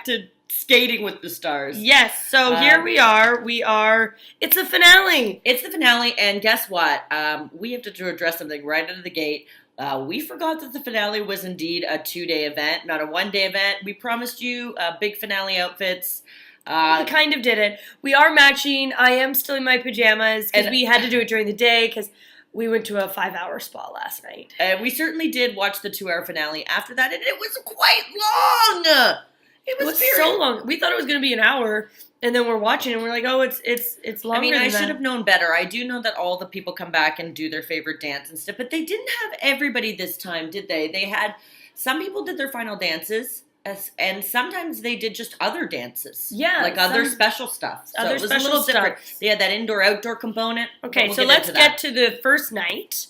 to skating with the stars. Yes, so here we are. It's the finale. It's the finale, and guess what? We have to address something right out of the gate. We forgot that the finale was indeed a 2-day event, not a 1-day event. We promised you big finale outfits. We kind of did it. We are matching. I am still in my pajamas because we had to do it during the day because we went to a 5-hour spa last night. And we certainly did watch the 2-hour finale after that, and it was quite long. It was so long. We thought it was going to be an hour, and then we're watching, and we're like, oh, it's longer. I mean, than I that. should have known better. I do know that all the people come back and do their favorite dance and stuff, but they didn't have everybody this time, did they? They had some people did their final dances, and sometimes they did just other dances. Yeah, like other special stuff. So it was a little different. They had that indoor-outdoor component. Okay, so let's get to the first night.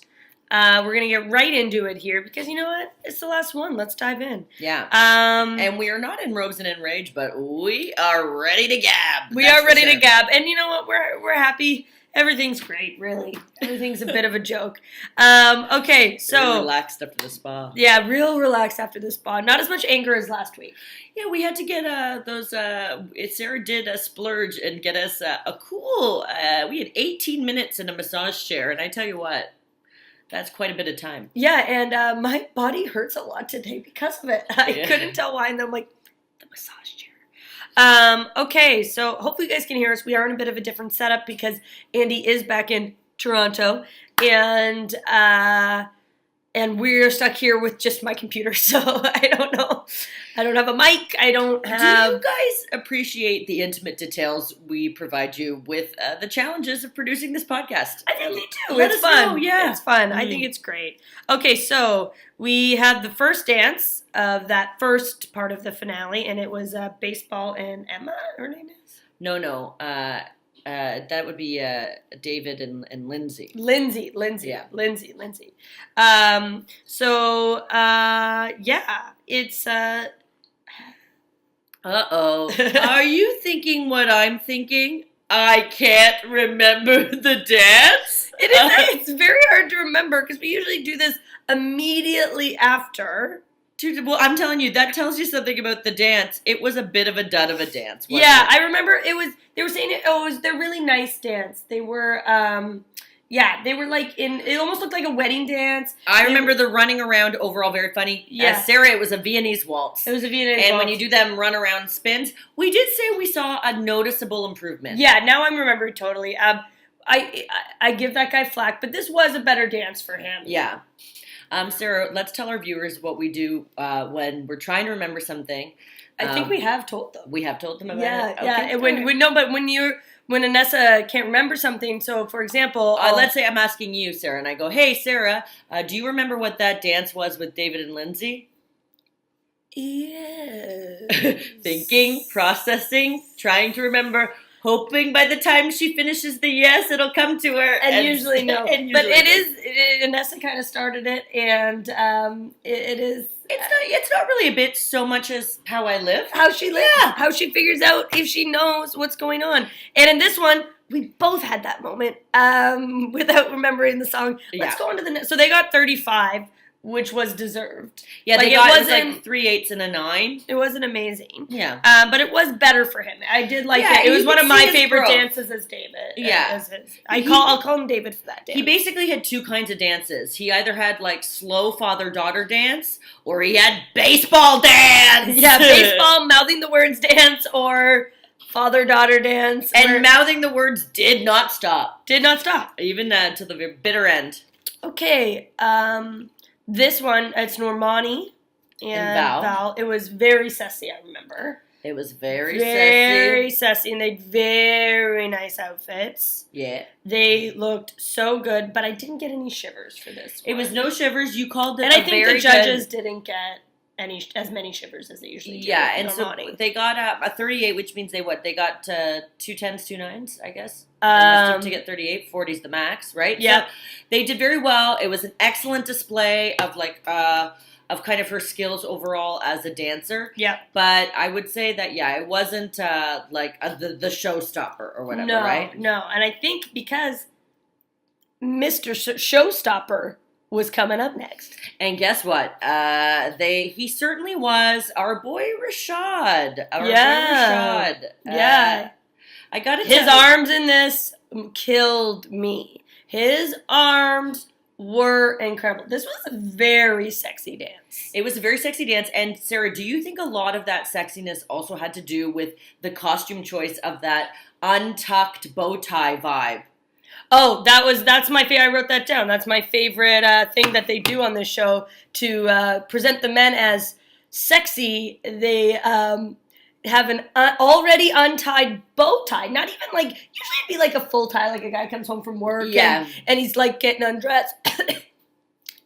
We're going to get right into it here because you know what? It's the last one. Let's dive in. Yeah. And we are not in robes and in rage, but we are ready to gab. We are ready to gab. And you know what? We're happy. Everything's great, really. Everything's a bit of a joke. Okay, so... Really relaxed after the spa. Yeah, real relaxed after the spa. Not as much anger as last week. Yeah, we had to get those... Sarah did a splurge and get us a cool... we had 18 minutes in a massage chair, and I tell you what... That's quite a bit of time. Yeah, and my body hurts a lot today because of it. I couldn't tell why, and I'm like, the massage chair. Okay, so hopefully you guys can hear us. We are in a bit of a different setup because Andy is back in Toronto, and we're stuck here with just my computer, so I don't know. I don't have a mic. I don't have... Do you guys appreciate the intimate details we provide you with the challenges of producing this podcast? I think they do. It's fun. Yeah. It's fun. I think it's great. Okay, so we had the first dance of that first part of the finale, and it was Baseball and Emma, her name is? No. That would be David and Lindsay. Lindsay. Yeah. Lindsay. It's... Uh-oh. Are you thinking what I'm thinking? I can't remember the dance? It's very hard to remember because we usually do this immediately after. Well, I'm telling you, that tells you something about the dance. It was a bit of a dud of a dance, wasn't it? I remember they were saying it was their really nice dance. They were, they were like it almost looked like a wedding dance. I remember the running around overall, very funny. Yeah. Sarah, it was a Viennese waltz. It was a Viennese waltz. And when you do them run around spins, we did say we saw a noticeable improvement. Yeah, now I'm remembering totally. I give that guy flack, but this was a better dance for him. Yeah. Sarah, let's tell our viewers what we do when we're trying to remember something. I think we have told them. We have told them about it? Okay, yeah. When Inessa can't remember something, so for example... let's say I'm asking you, Sarah, and I go, hey, Sarah, do you remember what that dance was with David and Lindsay? Yes. Thinking, processing, trying to remember... Hoping by the time she finishes the yes, it'll come to her. And usually no. But Inessa kind of started it, and it is... It's not really a bit so much as how I live. How she lives. Yeah. How she figures out if she knows what's going on. And in this one, we both had that moment without remembering the song. Let's go on to the next. So they got 35. Which was deserved. Yeah, like, it was 3 8s and a 9. It wasn't amazing. Yeah. But it was better for him. I did like it. It was one of my favorite dances as David. Yeah. I'll call him David for that dance. He basically had two kinds of dances. He either had like slow father-daughter dance or he had baseball dance. Yeah, baseball, mouthing the words dance or father-daughter dance. And mouthing the words did not stop. Did not stop. Even to the bitter end. Okay, this one, it's Normani and Val. It was very sassy, I remember. It was very sassy, and they had very nice outfits. Yeah. They looked so good, but I didn't get any shivers for this one. It was no shivers. You called it and I think the judges didn't get as many shivers as they usually do. Yeah, and Normani. So they got a 38, which means they got 2 10s, 2 9s, I guess. To get 38, 40's the max, right? Yeah. So they did very well. It was an excellent display of of kind of her skills overall as a dancer. Yeah. But I would say that, it wasn't the showstopper or whatever, right? No, and I think because Mr. Showstopper was coming up next. And guess what? He certainly was our boy Rashad. Yeah. I got his arms in this killed me. His arms were incredible. This was a very sexy dance. It was a very sexy dance. And Sarah, do you think a lot of that sexiness also had to do with the costume choice of that untucked bow tie vibe? Oh, that's my favorite. I wrote that down. That's my favorite thing that they do on this show to present the men as sexy. They have an already untied bow tie. Not even like, usually it'd be like a full tie, like a guy comes home from work and he's like getting undressed.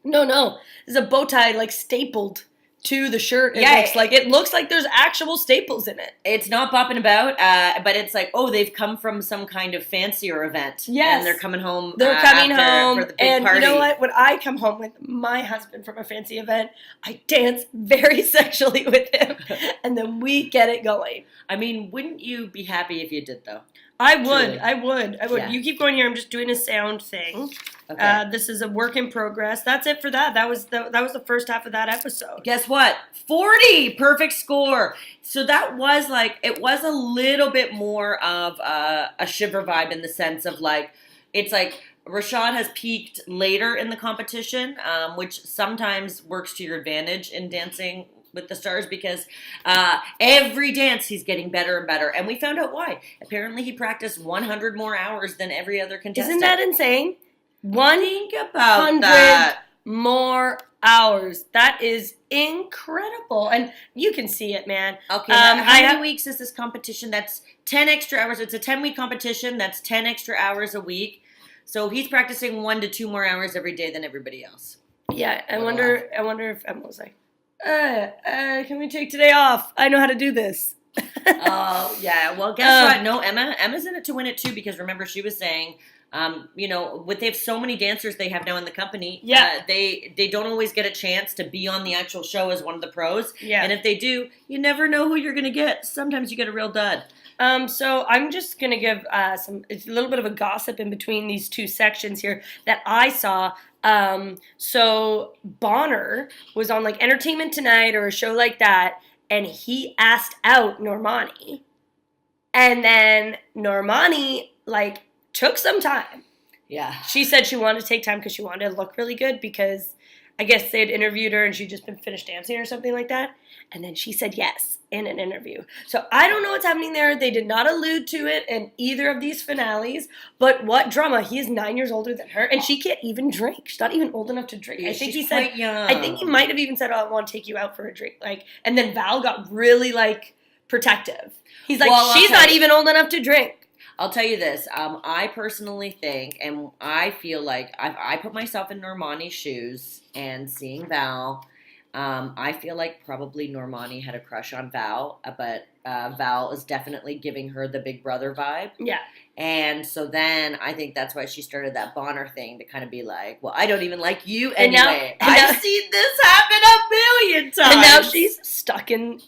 No. There's a bow tie like stapled to the shirt. It looks like there's actual staples in it. It's not bopping about, but it's like, oh, they've come from some kind of fancier event. Yes. And they're coming home. They're coming home. For the big and party. You know what? When I come home with my husband from a fancy event, I dance very sexually with him. And then we get it going. I mean, wouldn't you be happy if you did, though? I would. Yeah. You keep going here. I'm just doing a sound thing. Okay. This is a work in progress. That's it for that. That was the first half of that episode. Guess what? 40! Perfect score. So that was it was a little bit more of a shiver vibe in the sense of it's like Rashad has peaked later in the competition, which sometimes works to your advantage in Dancing with the Stars because every dance he's getting better and better. And we found out why. Apparently he practiced 100 more hours than every other contestant. Isn't that insane? Think about 100 that. more hours. That is incredible. And you can see it, man. Okay, how many weeks is this competition? That's 10 extra hours. It's a 10-week competition. That's 10 extra hours a week. So he's practicing 1 to 2 more hours every day than everybody else. Yeah, I wonder if Emma was like, can we take today off? I know how to do this. Oh, yeah. Well, guess what? No, Emma's in it to win it too because remember she was saying, they have so many dancers they have now in the company. Yeah. They don't always get a chance to be on the actual show as one of the pros. Yeah. And if they do, you never know who you're going to get. Sometimes you get a real dud. So I'm just going to give it's a little bit of a gossip in between these two sections here that I saw. So Bonner was on like Entertainment Tonight or a show like that, and he asked out Normani. And then Normani, took some time. Yeah. She said she wanted to take time because she wanted to look really good because I guess they had interviewed her and she'd just been finished dancing or something like that. And then she said yes in an interview. So I don't know what's happening there. They did not allude to it in either of these finales. But what drama? He is 9 years older than her and she can't even drink. She's not even old enough to drink. Yeah, I think she's he said, quite young. I think he might have even said, oh, I want to take you out for a drink. And then Val got really protective. He's like, well, she's not even old enough to drink. I'll tell you this. I personally think, and I feel like I put myself in Normani's shoes and seeing Val, I feel like probably Normani had a crush on Val, but Val is definitely giving her the big brother vibe. Yeah. And so then I think that's why she started that Bonner thing to kind of be like, well, I don't even like you And anyway. now- I've seen this happen a million times. And now she's stuck in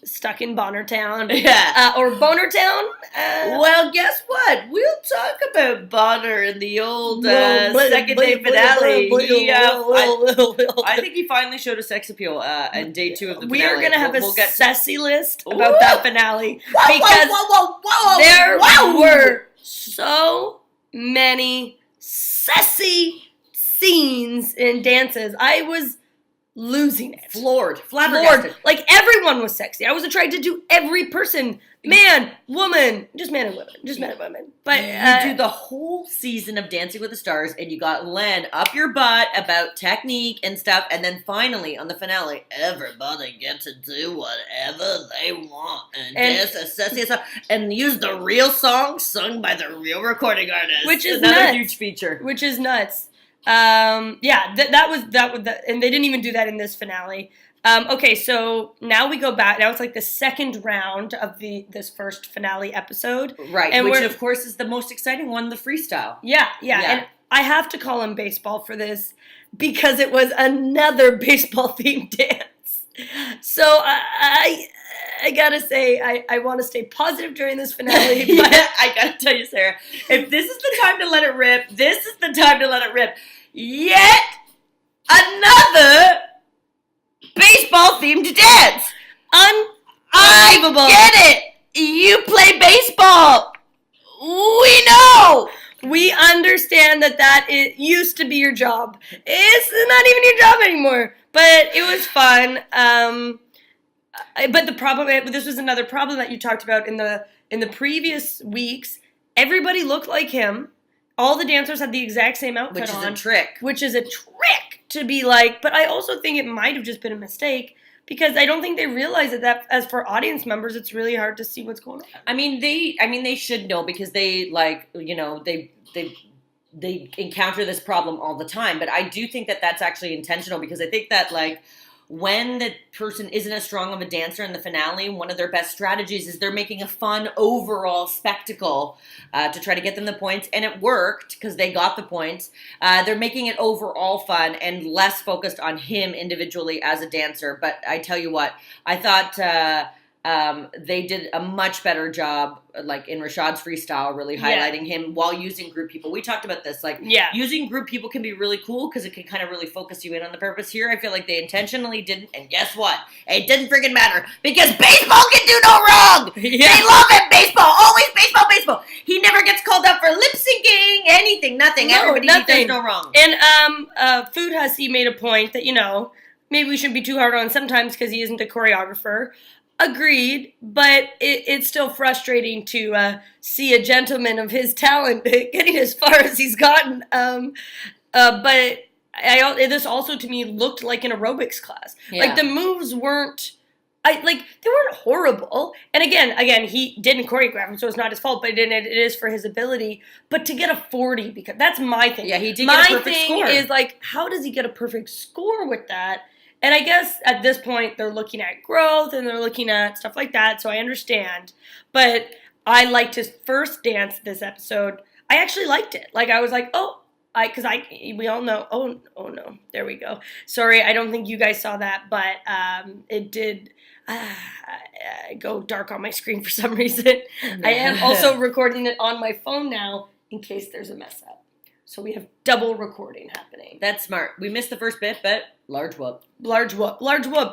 Bonner Town. Yeah. Or Boner Town. Well, guess what? We'll talk about Bonner in the old second day finale. I think he finally showed a sex appeal in day 2 of the finale. We are going to have we'll a get sassy list about that finale. Whoa, There were so many sassy scenes and dances. I was losing it. flabbergasted. Everyone was sexy. I was attracted to every person. Man, woman, just man and women. But you do the whole season of Dancing with the Stars, and you got Len up your butt about technique and stuff, and then finally on the finale, everybody gets to do whatever they want and dance as sexy as and use the real song sung by the real recording artist, which is another nuts. huge feature. Which is nuts. That was, and they didn't even do that in this finale. Okay, so now we go back. Now it's the second round of this first finale episode. Right, and which of course is the most exciting one, the freestyle. Yeah. And I have to call him baseball for this because it was another baseball-themed dance. So I gotta say, I want to stay positive during this finale, but I gotta tell you, Sarah, if this is the time to let it rip, this is the time to let it rip. Yet another baseball-themed dance. Unbelievable. I get it. You play baseball. We know. We understand that it used to be your job. It's not even your job anymore. But it was fun. But the problem, this was another problem that you talked about in the previous weeks. Everybody looked like him. All the dancers had the exact same outfit on. Which is a trick. Which is a trick to be like. But I also think it might have just been a mistake. Because I don't think they realize that as for audience members, it's really hard to see what's going on. I mean, they should know because they they encounter this problem all the time. But I do think that that's actually intentional because I think that when the person isn't as strong of a dancer in the finale, one of their best strategies is they're making a fun overall spectacle to try to get them the points. And it worked because they got the points. They're making it overall fun and less focused on him individually as a dancer. But I tell you what, I thought they did a much better job, in Rashad's freestyle, really highlighting him while using group people. We talked about this, using group people can be really cool because it can kind of really focus you in on the purpose. Here, I feel like they intentionally didn't, and guess what? It didn't friggin' matter because baseball can do no wrong. Yeah. They love it, baseball. Always baseball, baseball. He never gets called up for lip syncing, anything, nothing. No, Everybody nothing. does no wrong. And Food Hussy made a point that maybe we shouldn't be too hard on sometimes because he isn't a choreographer. Agreed, but it's still frustrating to see a gentleman of his talent getting as far as he's gotten. But this also to me looked like an aerobics class. Yeah. The moves weren't, they weren't horrible. And again, he didn't choreograph them, so it's not his fault. But it is for his ability. But to get a 40, because that's my thing. Yeah, he did get a perfect score. My thing is how does he get a perfect score with that? And I guess at this point, they're looking at growth and they're looking at stuff like that, so I understand. But I liked his first dance this episode. I actually liked it. I was like, we all know. Oh no, there we go. Sorry, I don't think you guys saw that, but it did go dark on my screen for some reason. I am also recording it on my phone now in case there's a mess up. So we have double recording happening. That's smart. We missed the first bit, but large whoop. Large whoop.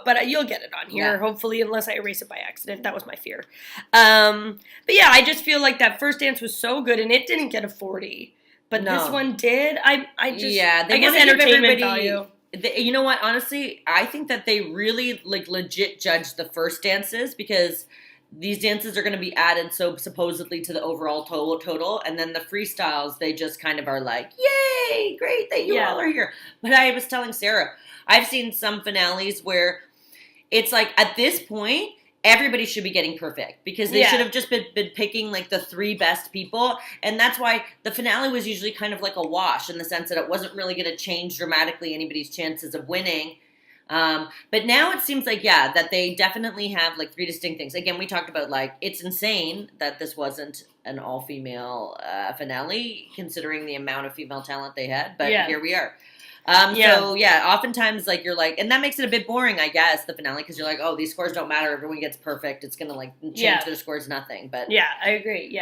But you'll get it on here, hopefully, unless I erase it by accident. That was my fear. But yeah, I just feel like that first dance was so good, and it didn't get a 40. But this one did. I guess entertainment value. You know what? Honestly, I think that they really legit judged the first dances because these dances are going to be added so supposedly to the overall total, and then the freestyles, they just kind of are yay, great that you all are here. But I was telling Sarah, I've seen some finales where it's at this point, everybody should be getting perfect because they should have just been picking the 3 best people. And that's why the finale was usually kind of like a wash in the sense that it wasn't really going to change dramatically anybody's chances of winning. But now it seems that they definitely have 3 distinct things. Again, we talked about it's insane that this wasn't an all-female finale considering the amount of female talent they had, but here we are. So oftentimes you're and that makes it a bit boring, I guess, the finale, because you're oh, these scores don't matter, everyone gets perfect, it's gonna change their scores nothing. But yeah, I agree.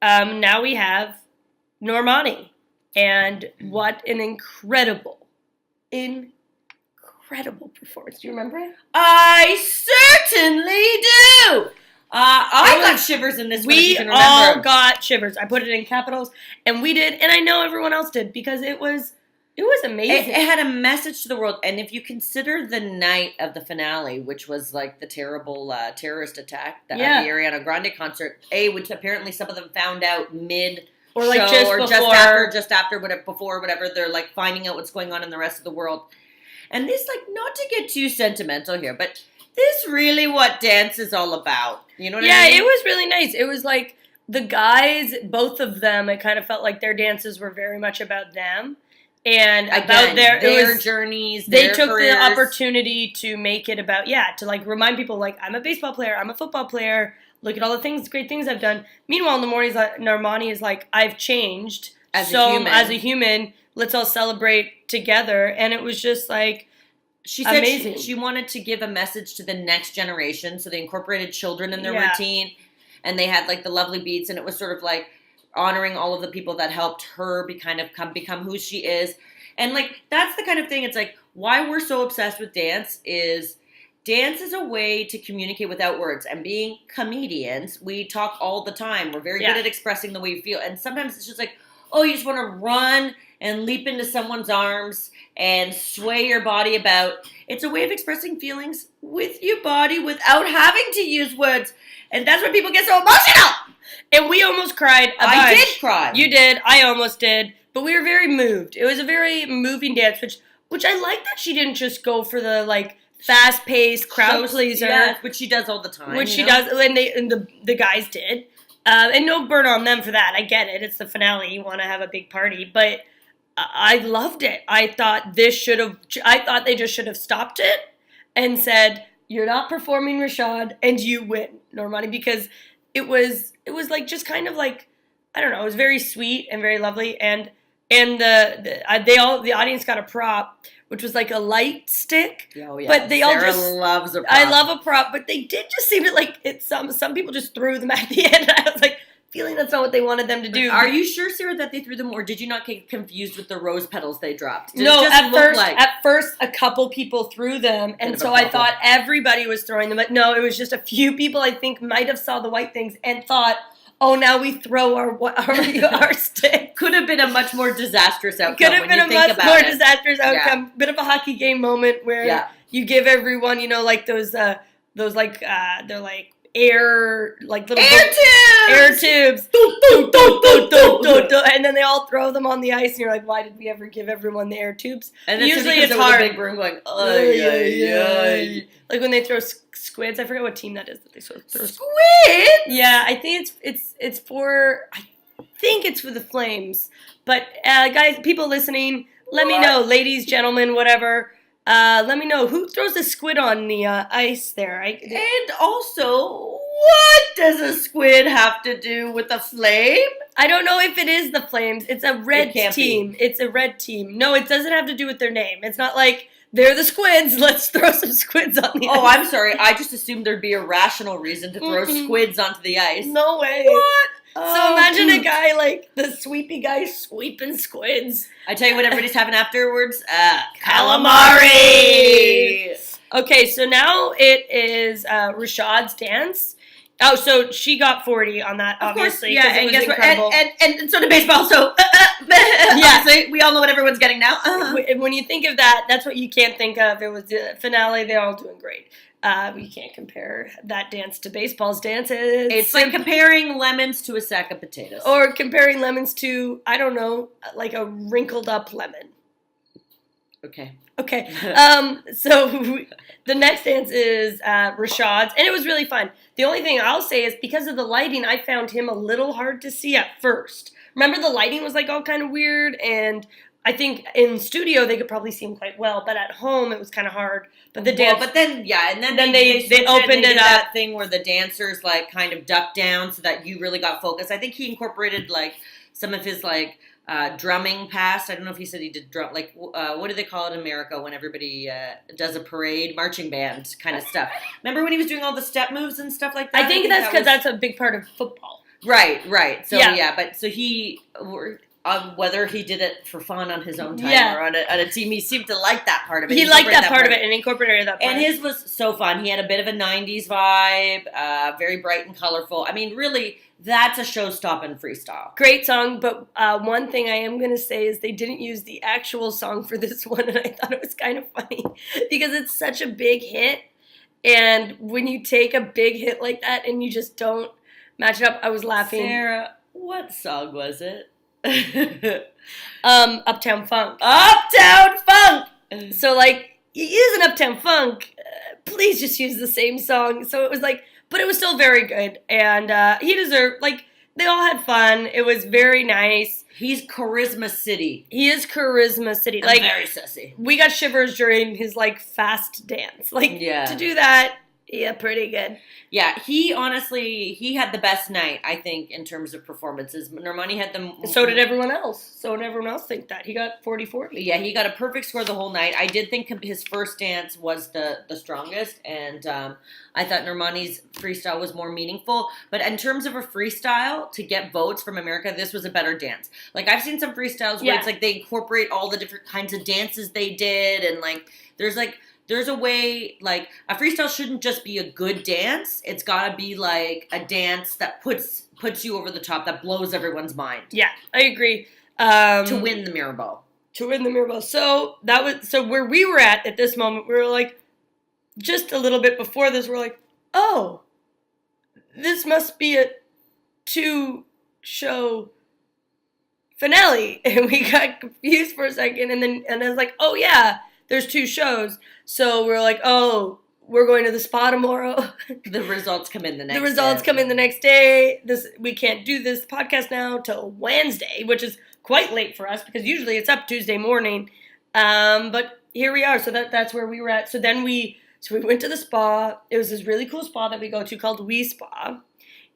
Now we have Normani, and what an incredible performance. Do you remember it? I certainly do. I got shivers in this one. We all got shivers. I put it in capitals, and we did, and I know everyone else did because it was amazing. It had a message to the world, and if you consider the night of the finale, which was the terrible terrorist attack at the Ariana Grande concert, which apparently some of them found out mid or show or just after, whatever. They're finding out what's going on in the rest of the world. And this, not to get too sentimental here, but this really what dance is all about. You know what I mean? Yeah, it was really nice. It was the guys, both of them, it kind of felt like their dances were very much about them. And about their journeys, they their took careers. The opportunity to make it about, to remind people, I'm a baseball player, I'm a football player, look at all the great things I've done. Meanwhile, Normani is I've changed as a human, let's all celebrate together. And it was just she said amazing. She wanted to give a message to the next generation, so they incorporated children in their routine, and they had the lovely beats, and it was sort of honoring all of the people that helped her become who she is. And, like, that's the kind of thing, it's like, why we're so obsessed with dance is a way to communicate without words. And being comedians, we talk all the time. We're very good at expressing the way we feel. And sometimes it's just like, oh, you just want to run and leap into someone's arms and sway your body about. It's a way of expressing feelings with your body without having to use words. And that's when people get so emotional. And we almost cried a bunch. I did cry. You did. I almost did. But we were very moved. It was a very moving dance, which I like that she didn't just go for the, like, fast-paced crowd pleaser. Yeah, which she does all the time. Which she does, and the guys did. And no burn on them for that. I get it. It's the finale. You want to have a big party. But I loved it. I thought they just should have stopped it and said, you're not performing Rashad, and you win, Normani, because it was like just kind of like, I don't know, it was very sweet and very lovely, and the audience got a prop, which was like a light stick. Oh yeah, but they Sarah all just loves a prop. I love a prop, but they did just seem to like it. Some people just threw them at the end. I was like, feeling that's not what they wanted them to do. Are you sure, Sarah, that they threw them, or did you not get confused with the rose petals they dropped? No, at first, a couple people threw them, and so I thought everybody was throwing them. But no, it was just a few people I think might have saw the white things and thought, oh, now we throw our stick. Like, could have been a much more disastrous outcome. Could have been a much more disastrous outcome. Bit of a hockey game moment where you give everyone, you know, like those they're like air, like little air tubes, and then they all throw them on the ice, and you're like, why did we ever give everyone the air tubes? And usually it's hard. A big broom going, like when they throw squids. I forget what team that is that they throw squids. Yeah, I think it's for the Flames. But guys, people listening, let me know, ladies, gentlemen, whatever. Let me know who throws the squid on the ice there. And also, what does a squid have to do with a flame? I don't know if it is the Flames. It's a red team. It's a red team. No, it doesn't have to do with their name. It's not like they're the squids. Let's throw some squids on the ice. Oh, I'm sorry. I just assumed there'd be a rational reason to throw squids onto the ice. No way. What? So imagine a guy like the sweepy guy sweeping squids. I tell you what everybody's having afterwards. Calamari! Okay, so now it is Rashad's dance. Oh, so she got 40 on that, obviously. Yeah, and guess incredible. What? And so did baseball, so yeah, so we all know what everyone's getting now. When you think of that, that's what you can't think of. It was the finale. They're all doing great. You can't compare that dance to baseball's dances. It's like comparing lemons to a sack of potatoes. Or comparing lemons to, I don't know, like a wrinkled up lemon. Okay. So the next dance is Rashad's, and it was really fun. The only thing I'll say is because of the lighting, I found him a little hard to see at first. Remember, the lighting was like all kind of weird, and I think in studio they could probably see him quite well, but at home it was kind of hard. But the dance, but then they opened it up. That thing where the dancers like kind of ducked down so that you really got focused. I think he incorporated like some of his like drumming past. I don't know if he said he did drum, like what do they call it in America when everybody does a parade, marching band kind of stuff. Remember when he was doing all the step moves and stuff like that? I think that's because that's a big part of football. Right. So so he. Whether he did it for fun on his own time or on a team, he seemed to like that part of it. He liked that part of it and incorporated that part. And his was so fun. He had a bit of a 90s vibe, very bright and colorful. I mean, really, that's a show-stopping freestyle. Great song, but one thing I am going to say is they didn't use the actual song for this one, and I thought it was kind of funny because it's such a big hit, and when you take a big hit like that and you just don't match it up, I was laughing. Sarah, what song was it? Uptown Funk. So like, you use an Uptown Funk, please just use the same song. So it was like, but it was still very good, and he deserved, like, they all had fun. It was very nice. He's Charisma City. He is Charisma City. Like, very sassy. We got shivers during his like fast dance. Like, to do that, Yeah, pretty good. Yeah, he had the best night, I think, in terms of performances. Normani had the... So did everyone else. So did everyone else think that. He got 40-40. Yeah, he got a perfect score the whole night. I did think his first dance was the strongest, and I thought Normani's freestyle was more meaningful. But in terms of a freestyle, to get votes from America, this was a better dance. Like, I've seen some freestyles where it's like they incorporate all the different kinds of dances they did, and like, there's a way, like, a freestyle shouldn't just be a good dance. It's got to be, like, a dance that puts you over the top, that blows everyone's mind. Yeah, I agree. To win the Mirabelle. To win the Mirabelle. So where we were at this moment, we were like, just a little bit before this, we're like, oh, this must be a 2-show finale. And we got confused for a second, and I was like, oh, yeah. There's 2 shows. So we're like, oh, we're going to the spa tomorrow. The results come in the next day. The results come in the next day. We can't do this podcast now till Wednesday, which is quite late for us because usually it's up Tuesday morning. But here we are. So that's where we were at. So we went to the spa. It was this really cool spa that we go to called Wee Spa.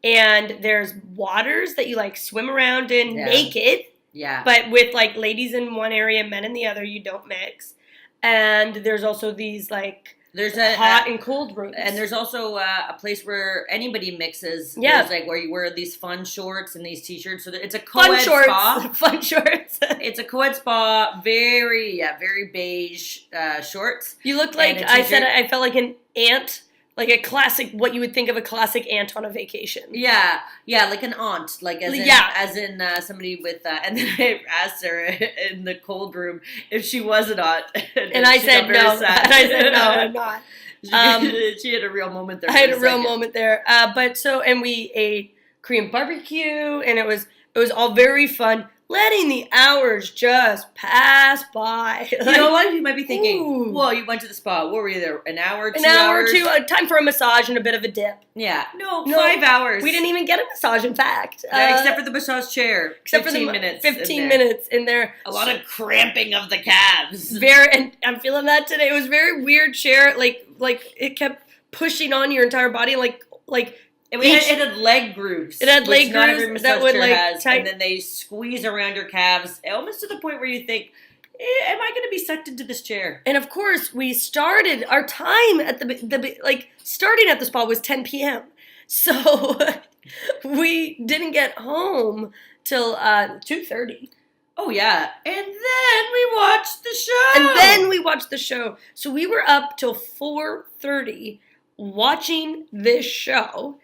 And there's waters that you like swim around in naked. Yeah. But with like ladies in one area, men in the other, you don't mix. And there's also these, like, there's hot and cold rooms. And there's also a place where anybody mixes. Yeah. There's, like, where you wear these fun shorts and these T-shirts. So it's a co-ed spa. Fun shorts. It's a co-ed spa. Very beige shorts. You look like, I felt like an ant. Like a classic, what you would think of a classic aunt on a vacation. Yeah, like an aunt, like as in somebody with. And then I asked her in the cold room if she was an aunt, and I said no. And I said no, I'm not. She had a real moment there. I had a real moment there. And we ate Korean barbecue, and it was all very fun. Letting the hours just pass by. You know what? You might be thinking, whoa, you went to the spa. What were you there? An hour, 2 hours? An hour or 2. Time for a massage and a bit of a dip. Yeah. No, 5 hours. We didn't even get a massage, in fact. Except for the massage chair. Except 15 for the minutes. 15 minutes in there. A lot of cramping of the calves. And I'm feeling that today. It was a very weird chair. Like it kept pushing on your entire body. And it had leg grooves. It had leg grooves that would and then they squeeze around your calves, almost to the point where you think, am I going to be sucked into this chair? And of course, we started our time at starting at the spa was 10 p.m. So we didn't get home till 2:30. Oh yeah, and then we watched the show. So we were up till 4:30 watching this show.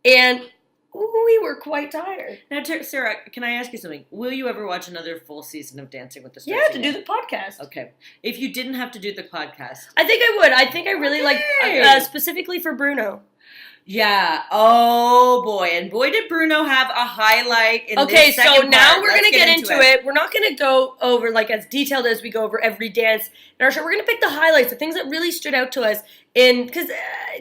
And we were quite tired. Now, Sarah, can I ask you something? Will you ever watch another full season of Dancing with the Stars? Yeah, to do the podcast. Okay. If you didn't have to do the podcast. I think I would. I think I really like, specifically for Bruno. Yeah. Oh, boy. And boy, did Bruno have a highlight in this second part. So now we're going to get into it. We're not going to go over, as detailed as we go over every dance in our show. We're going to pick the highlights, the things that really stood out to us. Because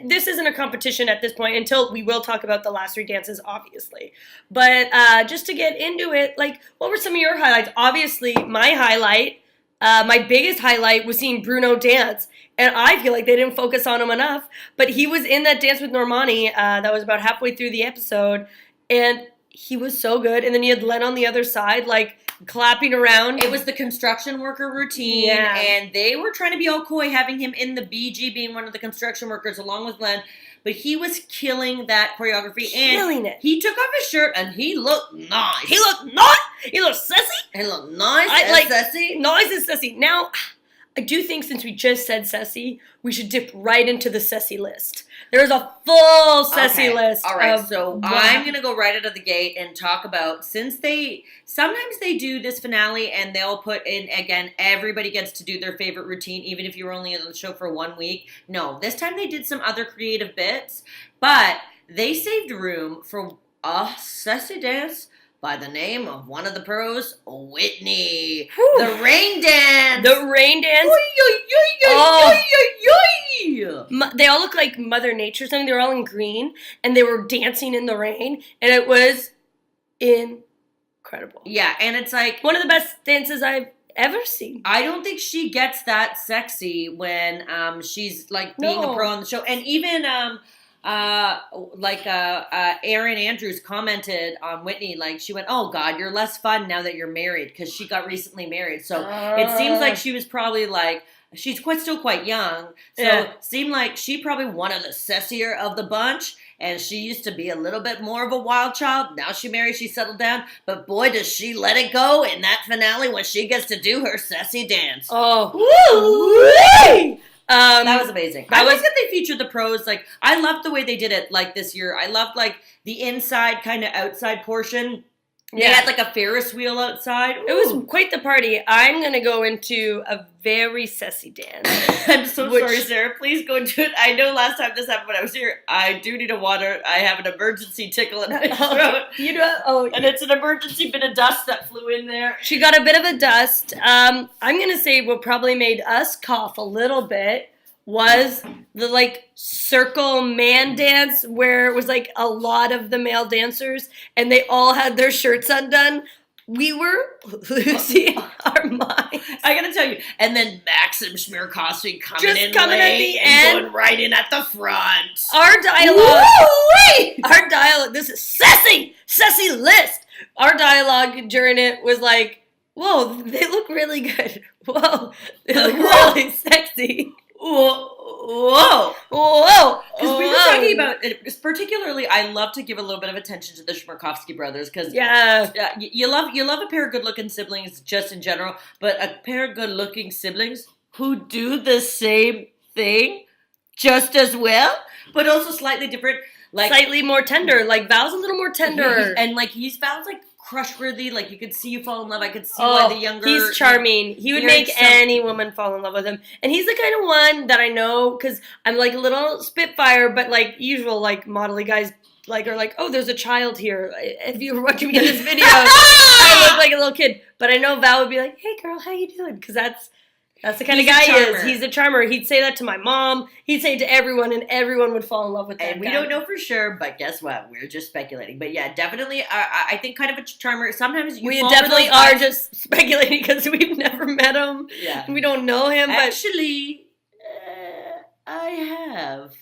this isn't a competition at this point until we will talk about the last 3 dances, obviously. But just to get into it, what were some of your highlights? Obviously, my highlight, my biggest highlight was seeing Bruno dance. And I feel like they didn't focus on him enough. But he was in that dance with Normani that was about halfway through the episode. And he was so good. And then you had Len on the other side, clapping around. It was the construction worker routine. Yeah. And they were trying to be all coy, having him in the BG being one of the construction workers along with Len. But he was killing that choreography. Killing it. He took off his shirt and he looked nice. He looked nice. He looked sassy. He looked nice and sassy. Nice and sassy. Now, I do think since we just said sassy, we should dip right into the sassy list. There's a full sassy list. All right, so I'm going to go right out of the gate and talk about, sometimes they do this finale and they'll put in, again, everybody gets to do their favorite routine, even if you were only on the show for 1 week. No, this time they did some other creative bits, but they saved room for a sassy dance by the name of one of the pros, Whitney. Whew. The rain dance. The rain dance. They all look like Mother Nature or something. They were all in green, and they were dancing in the rain, and it was incredible. Yeah, and it's like one of the best dances I've ever seen. I don't think she gets that sexy when she's like being a pro on the show. And even Erin Andrews commented on Whitney, like she went, "Oh God, you're less fun now that you're married," because she got recently married. So it seems like she was probably like, she's still quite young. So it seemed like she probably one of the sessier of the bunch. And she used to be a little bit more of a wild child. Now she married, she settled down. But boy, does she let it go in that finale when she gets to do her sassy dance. Oh, woo! That was amazing. I like that they featured the pros. Like, I loved the way they did it. Like this year, I loved like the inside kind of outside portion. They had like a Ferris wheel outside. Ooh. It was quite the party. I'm going to go into a very sassy dance. I'm so sorry, Sarah. Please go into it. I know last time this happened when I was here, I do need a water. I have an emergency tickle in my throat. And it's an emergency bit of dust that flew in there. She got a bit of a dust. I'm going to say what probably made us cough a little bit was the like circle man dance where it was like a lot of the male dancers and they all had their shirts undone. We were losing our minds. I gotta tell you. And then Maxim Smirkowski coming just in coming late at the and end, going right in at the front. Our dialogue. This is sassy list. Our dialogue during it was like, whoa, they look really good. Whoa, they look really sexy. Whoa. Because we were talking about it, particularly, I love to give a little bit of attention to the Smirkowski brothers because you love a pair of good-looking siblings just in general, but a pair of good-looking siblings who do the same thing just as well, but also slightly different. Like slightly more tender. Like Val's a little more tender. And like Val's like crush-worthy, like you could see you fall in love. I could see why the younger... He's charming. He would make any woman fall in love with him. And he's the kind of one that I know, because I'm like a little spitfire, but like usual like modelly guys like are like, oh, there's a child here. If you were watching me in this video, I look like a little kid. But I know Val would be like, hey girl, how you doing? Because that's the kind of guy he is. He's a charmer. He'd say that to my mom. He'd say it to everyone, and everyone would fall in love with that And we don't know for sure, but guess what? We're just speculating. But yeah, definitely, I think kind of a charmer. Sometimes we definitely are just speculating because we've never met him. Yeah. We don't know him. Actually, I have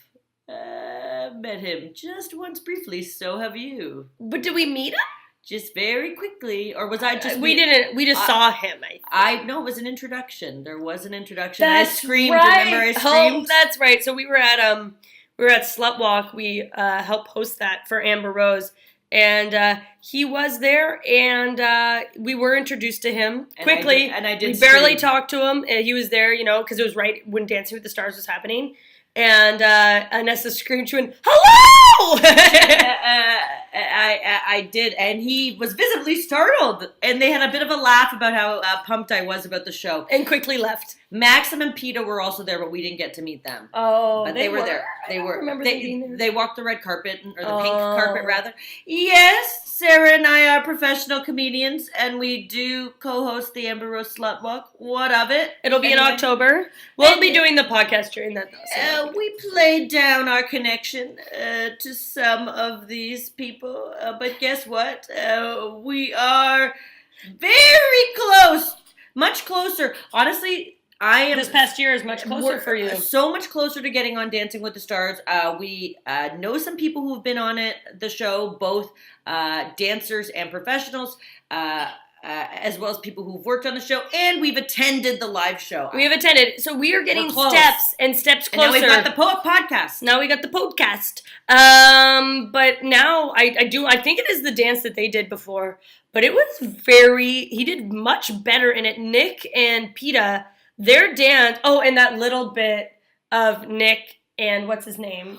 met him just once briefly. So have you. But did we meet him? Just very quickly, or was I just... We didn't. We just saw him, No, it was an introduction. There was an introduction. That's I screamed. right. Remember I screamed? Oh, that's right. So we were at Slut Walk. We helped host that for Amber Rose. And he was there, and we were introduced to him quickly. And I did We barely talked to him. And he was there, because it was right when Dancing with the Stars was happening. And Inessa screamed, she went, hello! I did, and he was visibly startled. And they had a bit of a laugh about how pumped I was about the show. And quickly left. Maxim and Peta were also there, but we didn't get to meet them. Oh, but they were there. They were. Remember they being there? They walked the red carpet, or the pink carpet, rather. Yes, Sarah and I are professional comedians, and we do co-host the Amber Rose Slut Walk. What of it? It'll be in October. We'll be doing the podcast during that, though. We played down our connection to some of these people, but guess what? We are very close, much closer. Honestly, this past year is much closer for you. So much closer to getting on Dancing with the Stars. We know some people who've been on the show, both dancers and professionals, as well as people who've worked on the show, and we've attended the live show. We have attended. So we are getting steps closer. And now we've got the podcast. Now we got the podcast. But now I think it is the dance that they did before, but it was he did much better in it. Nick and Peta, their dance, and that little bit of Nick and what's his name?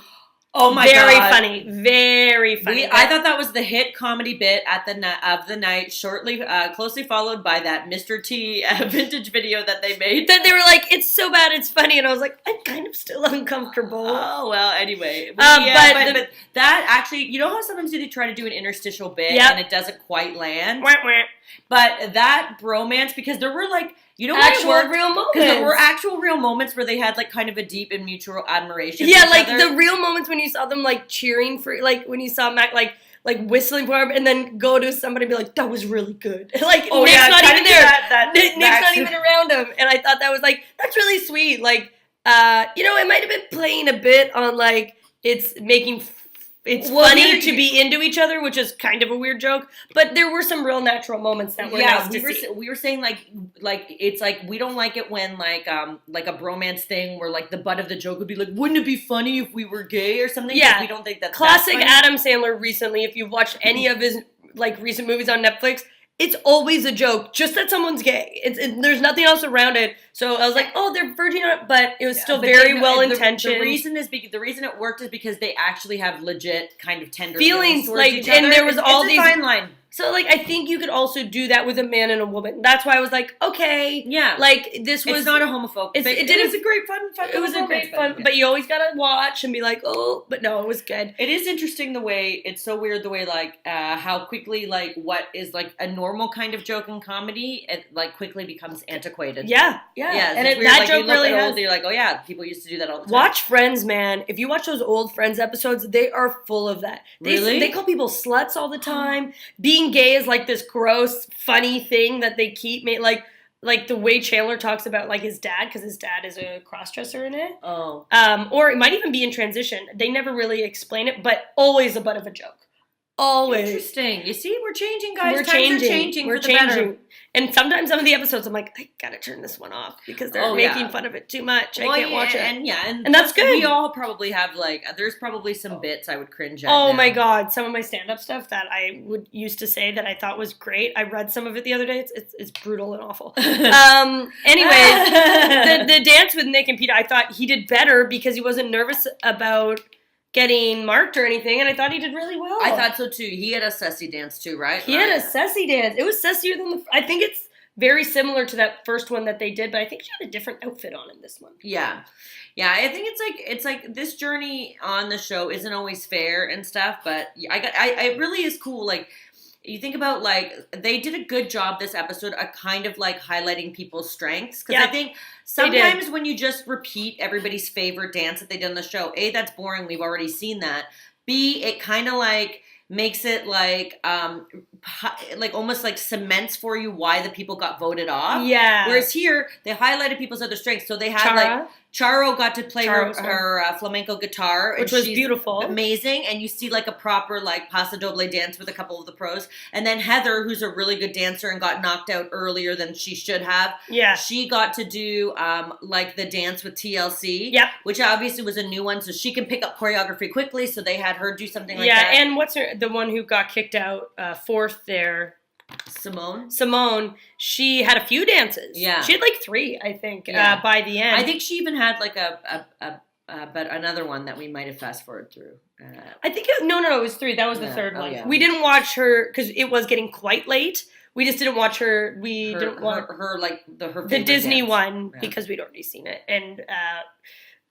Oh my God. Very funny. I thought that was the hit comedy bit at the night, shortly, closely followed by that Mr. T vintage video that they made. Then they were like, it's so bad, it's funny. And I was like, I'm kind of still uncomfortable. Oh, well, anyway. But that actually, you know how sometimes they try to do an interstitial bit and it doesn't quite land? But that bromance, because there were like, you know what? Actual real moments. Because there were actual real moments where they had like kind of a deep and mutual admiration. Yeah, like the real moments when you saw them like cheering for, like when you saw Mac, like like whistling for him, and then go to somebody and be like, "That was really good." Like Oh, Nick's yeah, not kinda even do there. that Nick's not back- even around him, and I thought that was like that's really sweet. Like, you know, it might have been playing a bit on like it's making. It's funny to be into each other, which is kind of a weird joke, but there were some real natural moments that were nice to see. We were saying like it's like we don't like it when like a bromance thing where like the butt of the joke would be like, wouldn't it be funny if we were gay or something? Yeah, we don't think that's classic funny. Adam Sandler. Recently, if you've watched any of his like recent movies on Netflix, it's always a joke, just that someone's gay. There's nothing else around it. So I was like, oh, they're verging on it, but it was still very well intentioned. The reason it worked is because they actually have legit kind of tender feelings like, each other. And there was all these fine line. So, like, I think you could also do that with a man and a woman. That's why I was like, okay. Yeah. Like, this was... It's not a homophobic. It was a great fun. It was a great fun. But you always got to watch and be like, oh. But no, it was good. It is interesting the way... It's so weird the way, like, how quickly, like, what is, like, a normal kind of joke in comedy, it, like, quickly becomes antiquated. Yeah. And that like, joke really has... Old, you're like, oh, yeah, people used to do that all the time. Watch Friends, man. If you watch those old Friends episodes, they are full of that. They call people sluts all the time. Being gay is, like, this gross, funny thing that they keep like the way Chandler talks about like his dad, because his dad is a crossdresser in it. Oh. Or it might even be in transition. They never really explain it, but always a butt of a joke. Always. Interesting. You see, we're changing, guys. We're changing. We're changing. And sometimes some of the episodes, I'm like, I gotta turn this one off because they're making fun of it too much. I can't watch it. And that's good. We all probably have like, there's probably some bits I would cringe at. Oh now. my god, some of my stand-up stuff that I would used to say that I thought was great. I read some of it the other day. It's brutal and awful. Anyways, the dance with Nick and Peter, I thought he did better because he wasn't nervous about getting marked or anything, and I thought he did really well. I thought so too. He had a sussy dance too, right? He had a sussy dance. It was sussier than I think it's very similar to that first one that they did, but I think she had a different outfit on in this one. Yeah. I think it's like this journey on the show isn't always fair and stuff, but it really is cool. Like, you think about, like, they did a good job this episode of kind of, like, highlighting people's strengths. Because I think sometimes when you just repeat everybody's favorite dance that they did on the show, A, that's boring. We've already seen that. B, it kind of, like, makes it, like almost, like, cements for you why the people got voted off. Yeah. Whereas here, they highlighted people's other strengths. So they had, like... Charo got to play her flamenco guitar. Which was beautiful. Amazing. And you see like a proper like paso doble dance with a couple of the pros. And then Heather, who's a really good dancer and got knocked out earlier than she should have. Yeah. She got to do like the dance with TLC. Yep. Which obviously was a new one. So she can pick up choreography quickly. So they had her do something like that. Yeah, and what's the one who got kicked out fourth there? Simone, she had a few dances. Yeah. She had like 3, I think, by the end. I think she even had like but another one that we might have fast forwarded through. I think, it was 3. That was the third one. Yeah. We didn't watch her, because it was getting quite late. We just didn't watch her. We didn't watch her like her the Disney dance. one, because we'd already seen it. And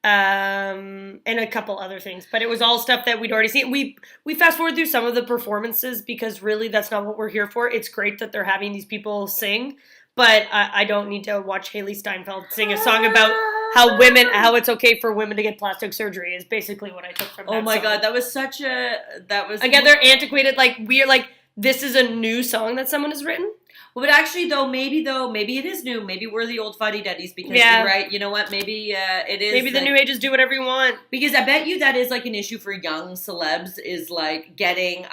a couple other things, but it was all stuff that we'd already seen. We fast forward through some of the performances because really that's not what we're here for. It's great that they're having these people sing, but I don't need to watch Haley Steinfeld sing a song about how it's okay for women to get plastic surgery is basically what I took from that Oh my song. god, that was again, they're antiquated. Like, we're like, this is a new song that someone has written. Well, but actually, maybe it is new. Maybe we're the old fuddy-duddies because you're right. You know what? Maybe it is. Maybe the new ages do whatever you want. Because I bet you that is like an issue for young celebs is like getting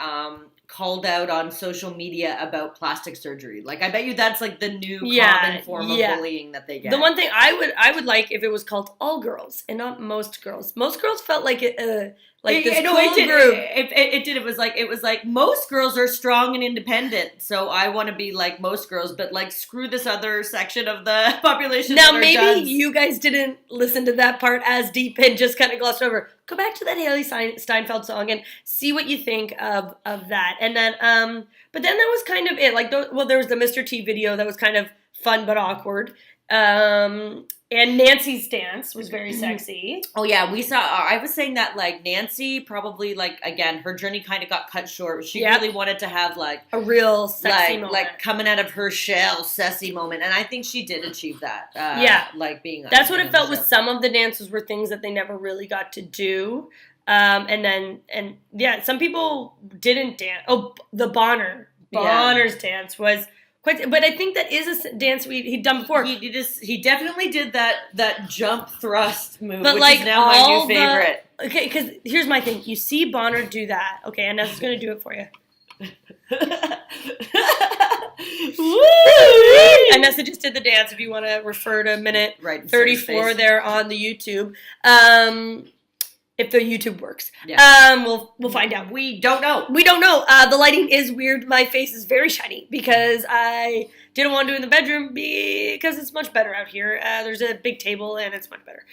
called out on social media about plastic surgery. Like, I bet you that's like the new common form of bullying that they get. The one thing I would like if it was called all girls and not most girls. Most girls felt like it. Like this cool group. It did. It was like most girls are strong and independent, so I want to be like most girls, but like screw this other section of the population. Now maybe you guys didn't listen to that part as deep and just kind of glossed over. Go back to that Haley Steinfeld song and see what you think of that. And then, but then that was kind of it. Like, there was the Mr. T video that was kind of fun but awkward. And Nancy's dance was very sexy. Oh yeah, we saw. I was saying that like Nancy probably like again her journey kind of got cut short. She really wanted to have like a real sexy moment, like coming out of her shell, sassy moment, and I think she did achieve that. Like being. That's what it felt with some of the dances were things that they never really got to do. Some people didn't dance. Oh, the Bonner's dance was quite, but I think that is a dance he'd done before. He definitely did that jump thrust move, but which like is now my new favorite. Okay, because here's my thing. You see Bonner do that. Okay, Inessa's going to do it for you. Inessa just did the dance if you want to refer to minute 34 there on the YouTube. If the YouTube works. Yeah. We'll find out. We don't know. The lighting is weird. My face is very shiny because I didn't want to do it in the bedroom because it's much better out here. There's a big table and it's much better.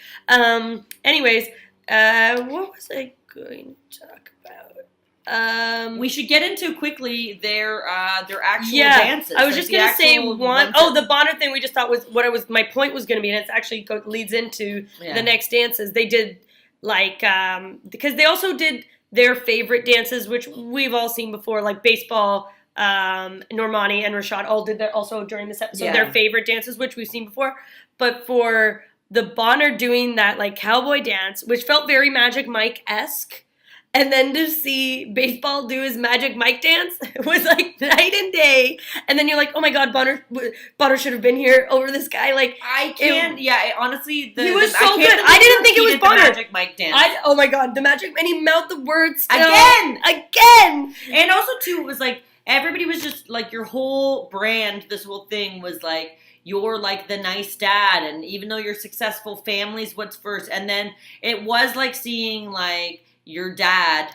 Anyways, what was I going to talk about? We should get into quickly their actual dances. I was just gonna say one. Oh, the Bonner thing we just thought was my point was gonna be, and it's actually leads into the next dances. They did because they also did their favorite dances, which we've all seen before, like baseball. Normani and Rashad all did that also during this episode. Their favorite dances, which we've seen before, but for the Bonner doing that like cowboy dance, which felt very Magic Mike-esque. And then to see baseball do his Magic Mike dance was like night and day. And then you're like, oh my God, Bonner should have been here over this guy. Like I can't. Honestly, he was so good. I didn't think it was Bonner. Magic Mike dance. Oh my God, the Magic, and he mouthed the words still. Again. And also too, it was like everybody was just like your whole brand. This whole thing was like, you're like the nice dad, and even though you're successful, family's what's first. And then it was like seeing like your dad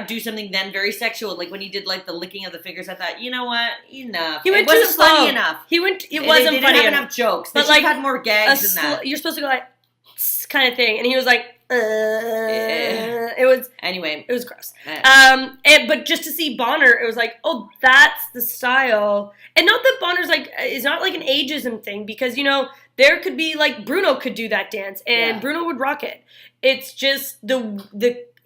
do something then very sexual, like when he did like the licking of the fingers. I thought, you know what, enough. It wasn't funny enough. It wasn't funny enough. Jokes, but like had more gags than that. You're supposed to go like kind of thing, and he was like it was gross. But just to see Bonner, it was like, oh, that's the style. And not that Bonner's like, it's not like an ageism thing, because there could be like Bruno could do that dance and Bruno would rock it. It's just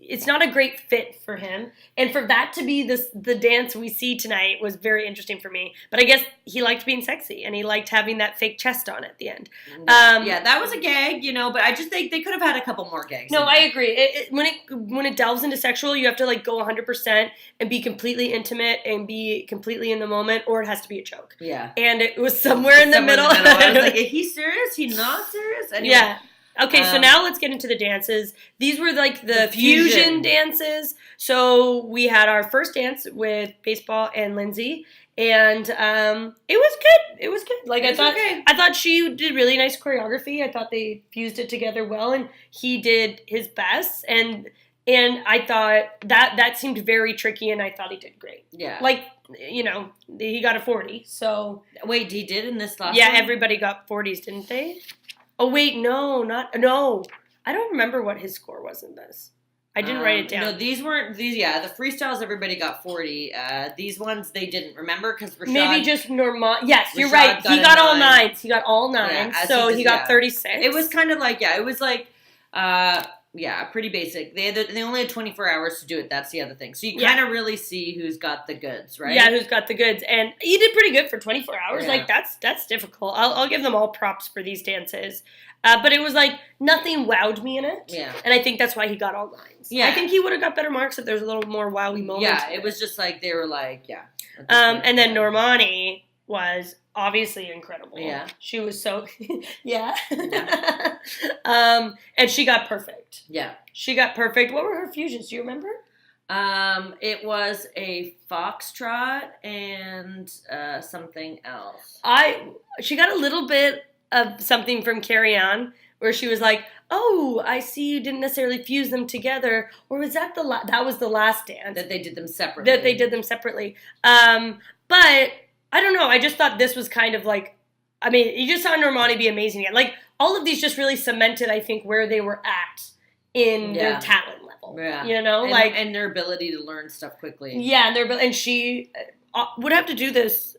it's not a great fit for him. And for that to be the dance we see tonight was very interesting for me. But I guess he liked being sexy and he liked having that fake chest on at the end. That was a gag, but I just think they could have had a couple more gags. No, I agree. When it delves into sexual, you have to like go 100% and be completely intimate and be completely in the moment, or it has to be a joke. Yeah. And it was somewhere in the middle. I was like, is he serious? He not serious? Anyway. Yeah. Okay, so now let's get into the dances. These were like the fusion dances. So we had our first dance with baseball and Lindsay, and it was good. It was good. Like I thought she did really nice choreography. I thought they fused it together well, and he did his best. And I thought that seemed very tricky, and I thought he did great. Yeah. Like, he got a 40. So wait, he did in this last one? Yeah, everybody got 40s, didn't they? Oh, wait, no. I don't remember what his score was in this. I didn't write it down. No, these weren't, the freestyles, everybody got 40. These ones, they didn't remember because Rashad. Maybe just normal. Yes, you're right. He got all nines. He got all nines. Yeah, so he got 36. It was kind of like, it was like, pretty basic. They only had 24 hours to do it. That's the other thing. So you kind of really see who's got the goods, right? Yeah, who's got the goods. And he did pretty good for 24 hours. Yeah. Like, that's difficult. I'll give them all props for these dances. But it was like, nothing wowed me in it. Yeah. And I think that's why he got all nines. Yeah. I think he would have got better marks if there was a little more wowy moments. Yeah, it was just like, they were like, and then Normani was obviously incredible. Yeah. She was so, and she got perfect. Yeah. She got perfect. What were her fusions? Do you remember? It was a foxtrot and something else. She got a little bit of something from Carry On, where she was like, "Oh, I see you didn't necessarily fuse them together," or was that that was the last dance that they did them separately? But I don't know. I just thought this was kind of like, I mean, you just saw Normani be amazing again. Like, all of these just really cemented, I think, where they were at in their talent level. Yeah. And their ability to learn stuff quickly. Yeah, and she would have to do this.